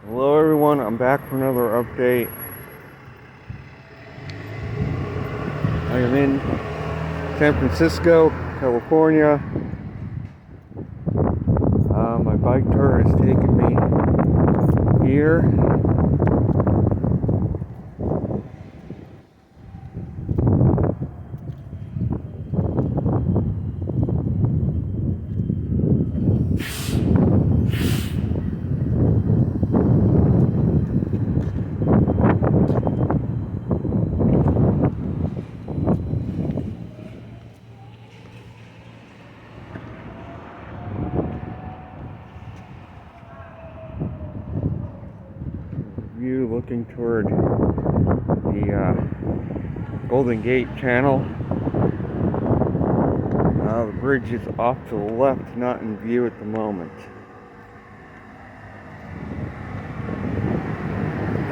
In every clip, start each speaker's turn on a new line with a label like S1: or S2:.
S1: Hello everyone, I'm back for another update. I am in San Francisco, California. My bike tour has taken me here. View looking toward the Golden Gate Channel. The bridge is off to the left, not in view at the moment.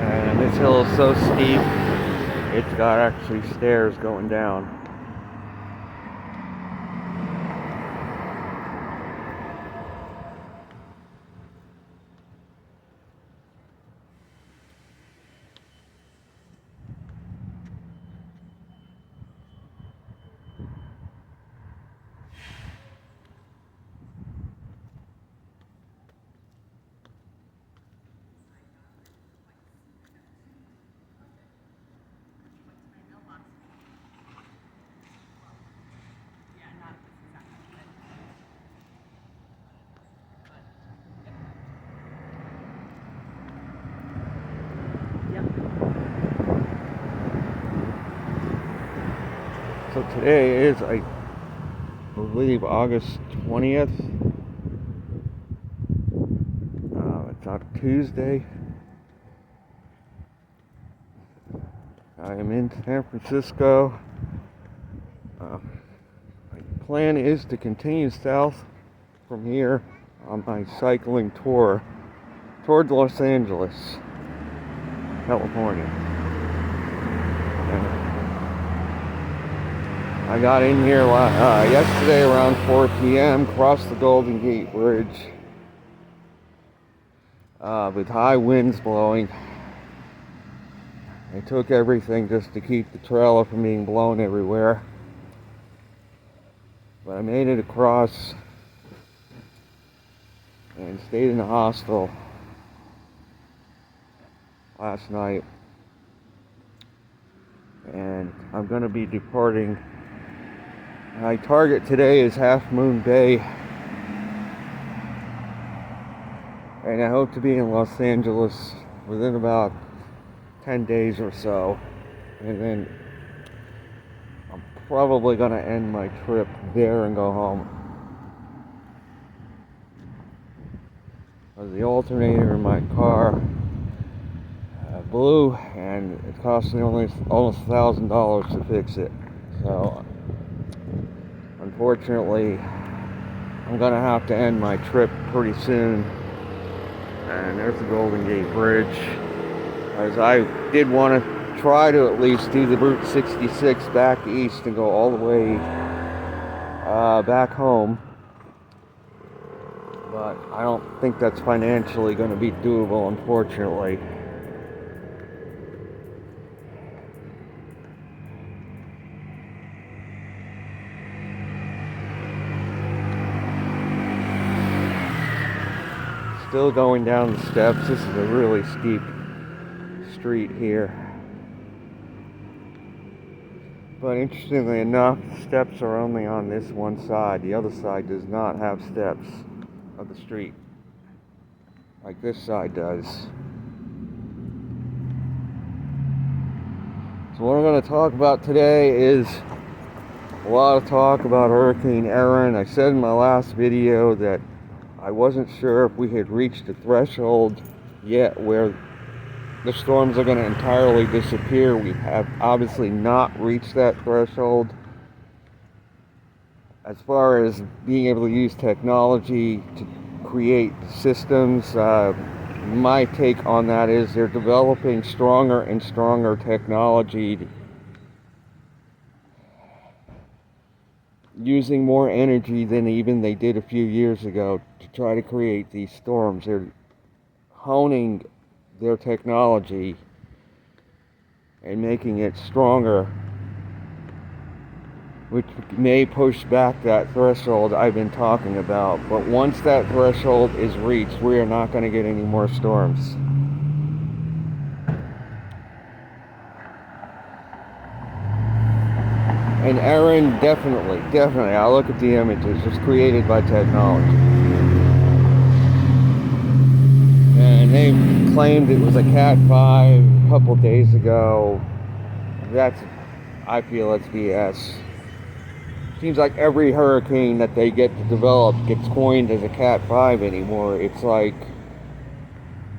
S1: And this hill is so steep, it's got actually stairs going down. So today is, I believe, August 20th. It's on Tuesday. I am in San Francisco. My plan is to continue south from here on my cycling tour toward Los Angeles, California. And I got in here yesterday around 4 p.m., crossed the Golden Gate Bridge with high winds blowing. I took everything just to keep the trailer from being blown everywhere. But I made it across and stayed in a hostel last night. And I'm going to be departing. My target today is Half Moon Bay. And I hope to be in Los Angeles within about 10 days or so. And then I'm probably going to end my trip there and go home. The alternator in my car blew, and it cost me almost $1,000 to fix it. So unfortunately, I'm gonna have to end my trip pretty soon. And there's the Golden Gate Bridge. As I did want to try to at least do the Route 66 back east and go all the way back home. But I don't think that's financially going to be doable, unfortunately. Still going down the steps. This is a really steep street here. But interestingly enough, the steps are only on this one side. The other side does not have steps of the street like this side does. So what I'm going to talk about today is a lot of talk about Hurricane Erin. I said in my last video that I wasn't sure if we had reached a threshold yet where the storms are going to entirely disappear. We have obviously not reached that threshold. As far as being able to use technology to create systems, my take on that is they're developing stronger and stronger technology, using more energy than even they did a few years ago to try to create these storms. They're honing their technology and making it stronger, which may push back that threshold I've been talking about. But once that threshold is reached, we are not going to get any more storms. And Erin, definitely, I look at the images, it's created by technology. And they claimed it was a Cat 5 a couple days ago. I feel it's BS. Seems like every hurricane that they get to develop gets coined as a Cat 5 anymore. It's like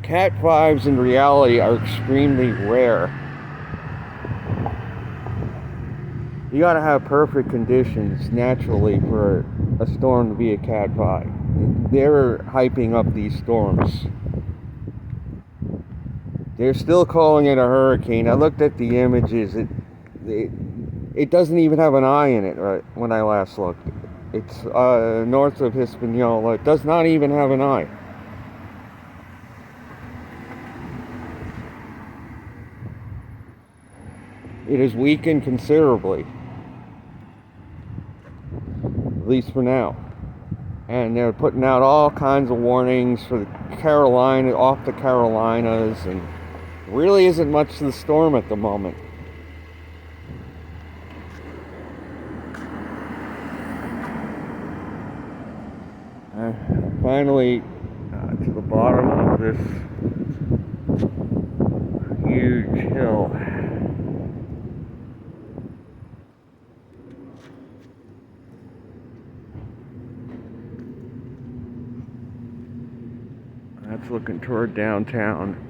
S1: Cat 5s in reality are extremely rare. You gotta have perfect conditions naturally for a storm to be a Cat 5. They're hyping up these storms. They're still calling it a hurricane. I looked at the images. It doesn't even have an eye in it right when I last looked. It's north of Hispaniola. It does not even have an eye. It is weakened considerably, at least for now. And they're putting out all kinds of warnings for the off the Carolinas, and really isn't much to the storm at the moment. Finally, to the bottom of this huge hill. That's looking toward downtown.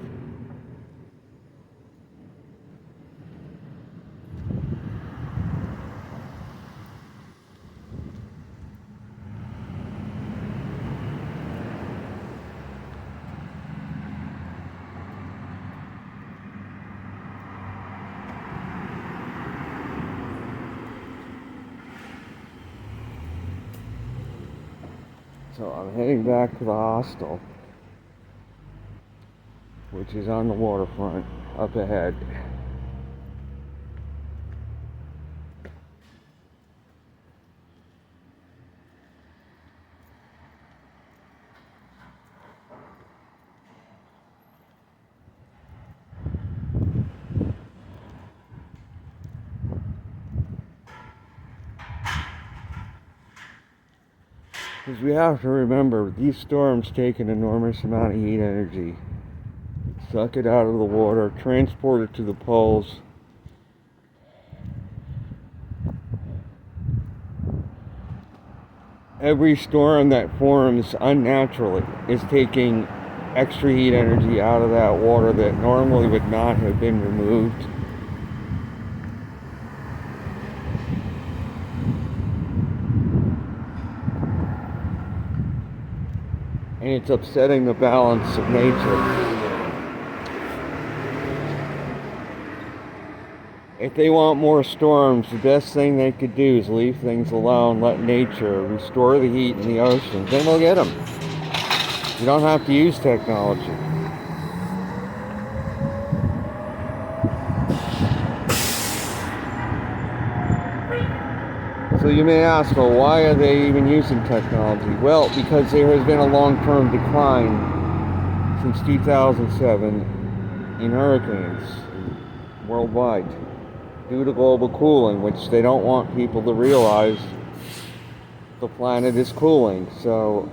S1: So I'm heading back to the hostel, which is on the waterfront up ahead. Because we have to remember, these storms take an enormous amount of heat energy. Suck it out of the water, transport it to the poles. Every storm that forms unnaturally is taking extra heat energy out of that water that normally would not have been removed. And it's upsetting the balance of nature. If they want more storms, the best thing they could do is leave things alone, let nature restore the heat in the oceans, then we'll get them. You don't have to use technology. So you may ask, well, why are they even using technology? Well, because there has been a long-term decline since 2007 in hurricanes worldwide due to global cooling, which they don't want people to realize the planet is cooling. So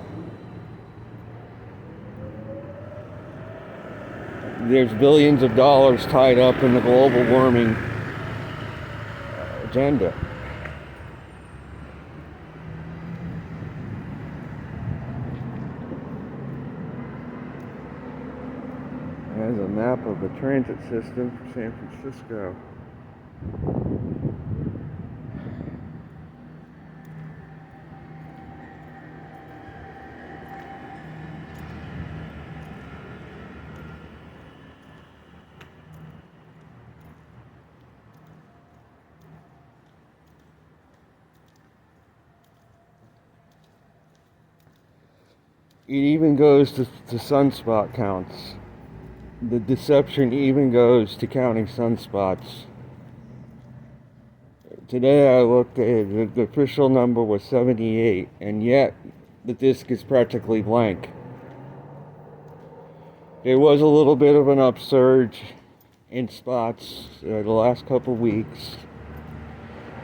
S1: there's billions of dollars tied up in the global warming agenda. There's a map of the transit system for San Francisco. It even goes to sunspot counts. the deception even goes to counting sunspots. Today I looked at the official number was 78, and yet the disk is practically blank. There was a little bit of an upsurge in spots the last couple weeks,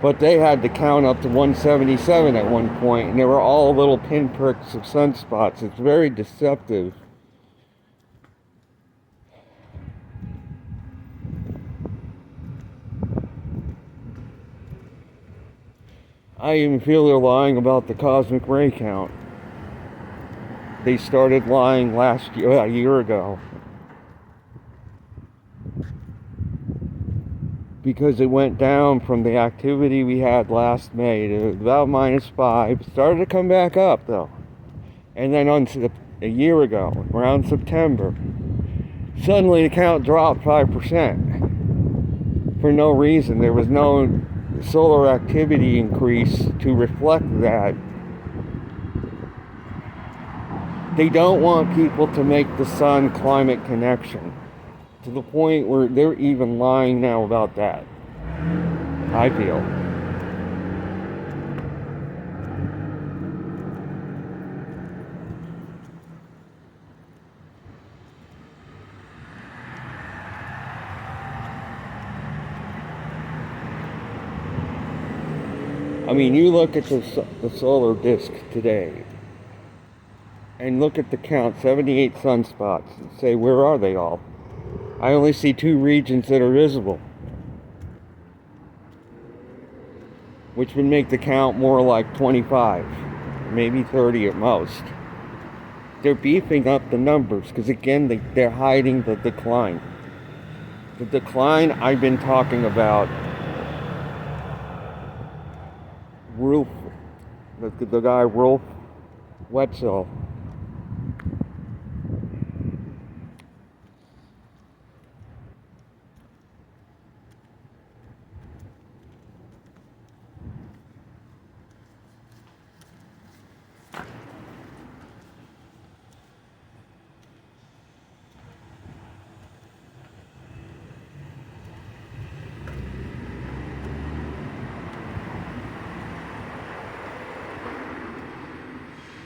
S1: but they had to count up to 177 at one point, and they were all little pinpricks of sunspots. It's very deceptive. I even feel they're lying about the cosmic ray count. They started lying a year ago. Because it went down from the activity we had last May to about -5. Started to come back up though. And then a year ago, around September, suddenly the count dropped 5%. For no reason. There was no solar activity increase to reflect that. They don't want people to make the sun climate connection, to the point where they're even lying now about that, I feel. I mean, you look at the solar disk today, and look at the count, 78 sunspots, and say, where are they all? I only see 2 regions that are visible, which would make the count more like 25, maybe 30 at most. They're beefing up the numbers, because again, they're hiding the decline. The decline I've been talking about, the guy Rolf Wetzel,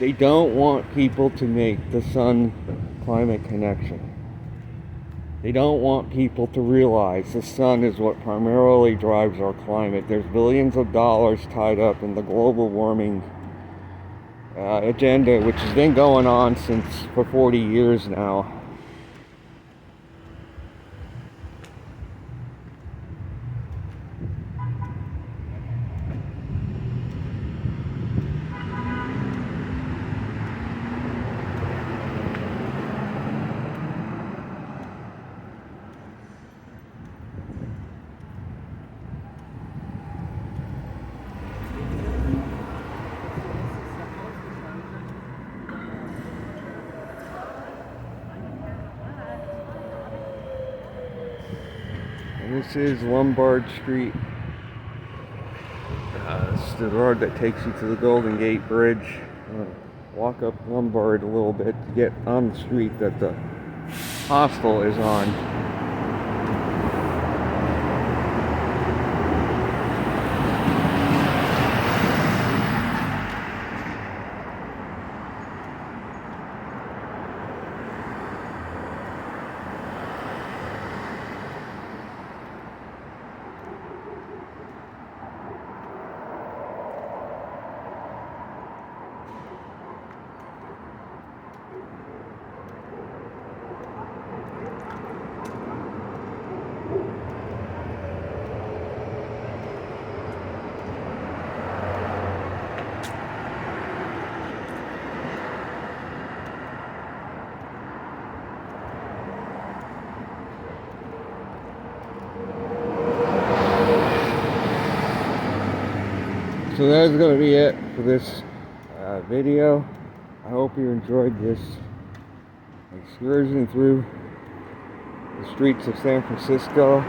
S1: they don't want people to make the sun climate connection. They don't want people to realize the sun is what primarily drives our climate. There's billions of dollars tied up in the global warming agenda, which has been going on for 40 years now. And this is Lombard Street. This is the road that takes you to the Golden Gate Bridge. Walk up Lombard a little bit to get on the street that the hostel is on. So that's going to be it for this video. I hope you enjoyed this excursion through the streets of San Francisco.